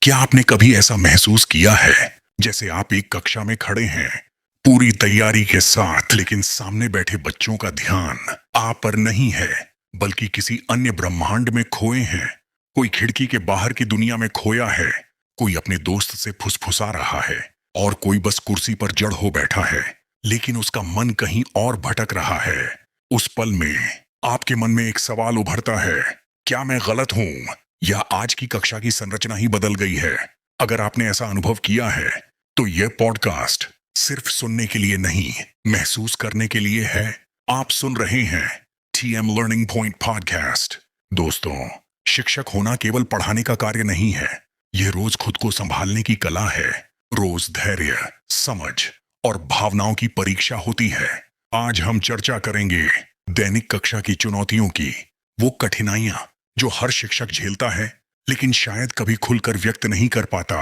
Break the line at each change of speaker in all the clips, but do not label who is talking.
क्या आपने कभी ऐसा महसूस किया है जैसे आप एक कक्षा में खड़े हैं पूरी तैयारी के साथ, लेकिन सामने बैठे बच्चों का ध्यान आप पर नहीं है बल्कि किसी अन्य ब्रह्मांड में खोए हैं। कोई खिड़की के बाहर की दुनिया में खोया है, कोई अपने दोस्त से फुसफुसा रहा है और कोई बस कुर्सी पर जड़ हो बैठा है, लेकिन उसका मन कहीं और भटक रहा है। उस पल में आपके मन में एक सवाल उभरता है, क्या मैं गलत हूं या आज की कक्षा की संरचना ही बदल गई है? अगर आपने ऐसा अनुभव किया है तो यह पॉडकास्ट सिर्फ सुनने के लिए नहीं, महसूस करने के लिए है। आप सुन रहे हैं टीएम लर्निंग पॉइंट पॉडकास्ट। दोस्तों, शिक्षक होना केवल पढ़ाने का कार्य नहीं है, यह रोज खुद को संभालने की कला है। रोज धैर्य, समझ और भावनाओं की परीक्षा होती है। आज हम चर्चा करेंगे दैनिक कक्षा की चुनौतियों की, वो कठिनाइयां जो हर शिक्षक झेलता है लेकिन शायद कभी खुलकर व्यक्त नहीं कर पाता।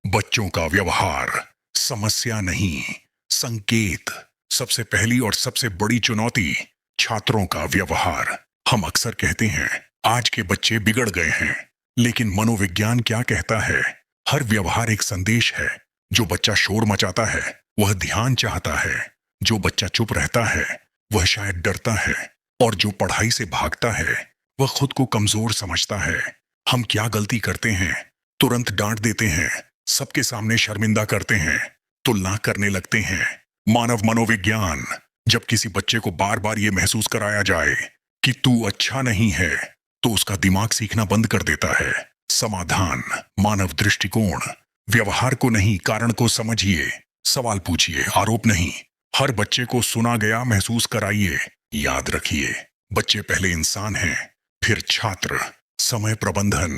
बच्चों का व्यवहार समस्या नहीं, संकेत। सबसे पहली और सबसे बड़ी चुनौती, छात्रों का व्यवहार। हम अक्सर कहते हैं आज के बच्चे बिगड़ गए हैं, लेकिन मनोविज्ञान क्या कहता है? हर व्यवहार एक संदेश है। जो बच्चा शोर मचाता है वह ध्यान चाहता है, जो बच्चा चुप रहता है वह शायद डरता है, और जो पढ़ाई से भागता है वह खुद को कमजोर समझता है। हम क्या गलती करते हैं? तुरंत डांट देते हैं, सबके सामने शर्मिंदा करते हैं, तुलना करने लगते हैं। मानव मनोविज्ञान, जब किसी बच्चे को बार बार यह महसूस कराया जाए कि तू अच्छा नहीं है, तो उसका दिमाग सीखना बंद कर देता है। समाधान, मानव दृष्टिकोण। व्यवहार को नहीं, कारण को समझिए। सवाल पूछिए, आरोप नहीं। हर बच्चे को सुना गया महसूस कराइए। याद रखिए, बच्चे पहले इंसान हैं, फिर छात्र। समय प्रबंधन,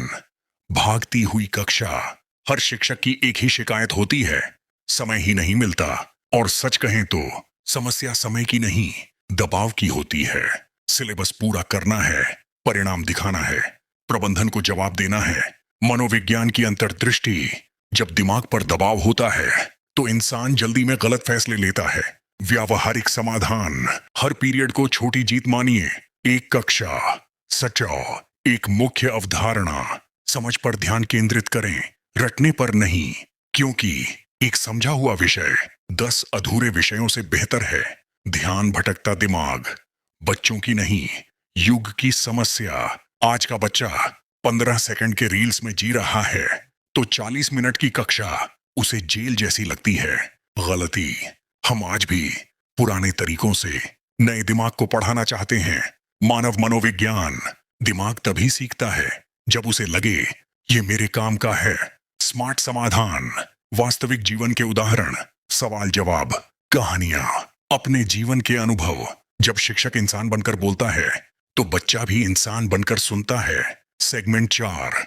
भागती हुई कक्षा। हर शिक्षक की एक ही शिकायत होती है, समय ही नहीं मिलता। और सच कहें तो समस्या समय की नहीं, दबाव की होती है। सिलेबस पूरा करना है, परिणाम दिखाना है, प्रबंधन को जवाब देना है। मनोविज्ञान की अंतर्दृष्टि, जब दिमाग पर दबाव होता है तो इंसान जल्दी में गलत फैसले लेता है। व्यावहारिक समाधान, हर पीरियड को छोटी जीत मानिए। एक कक्षा, सचाओ, एक मुख्य अवधारणा। समझ पर ध्यान केंद्रित करें, रटने पर नहीं, क्योंकि एक समझा हुआ विषय 10 अधूरे विषयों से बेहतर है। ध्यान भटकता दिमाग, बच्चों की नहीं, युग की समस्या। आज का बच्चा 15 सेकंड के रील्स में जी रहा है तो 40 मिनट की कक्षा उसे जेल जैसी लगती है। गलती, हम आज भी पुराने तरीकों से नए दिमाग को पढ़ाना चाहते हैं। मानव मनोविज्ञान, दिमाग तभी सीखता है जब उसे लगे ये मेरे काम का है। स्मार्ट समाधान, वास्तविक जीवन के उदाहरण, सवाल जवाब, कहानियां, अपने जीवन के अनुभव। जब शिक्षक इंसान बनकर बोलता है तो बच्चा भी इंसान बनकर सुनता है। सेगमेंट 4,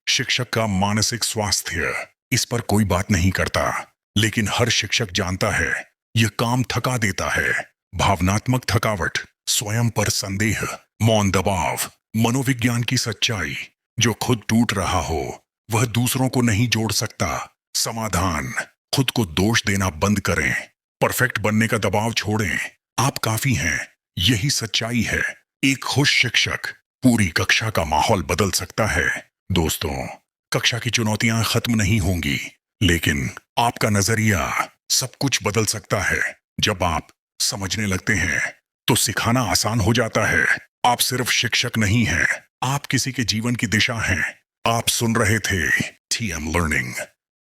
शिक्षक का मानसिक स्वास्थ्य। इस पर कोई बात नहीं करता, लेकिन हर शिक्षक जानता है यह काम थका देता है। भावनात्मक थकावट, स्वयं पर संदेह, मौन दबाव। मनोविज्ञान की सच्चाई, जो खुद टूट रहा हो वह दूसरों को नहीं जोड़ सकता। समाधान, खुद को दोष देना बंद करें, परफेक्ट बनने का दबाव छोड़ें। आप काफी हैं, यही सच्चाई है। एक खुश शिक्षक पूरी कक्षा का माहौल बदल सकता है। दोस्तों, कक्षा की चुनौतियां खत्म नहीं होंगी, लेकिन आपका नजरिया सब कुछ बदल सकता है। जब आप समझने लगते हैं तो सिखाना आसान हो जाता है। आप सिर्फ शिक्षक नहीं हैं, आप किसी के जीवन की दिशा हैं। आप सुन रहे थे टीएम लर्निंग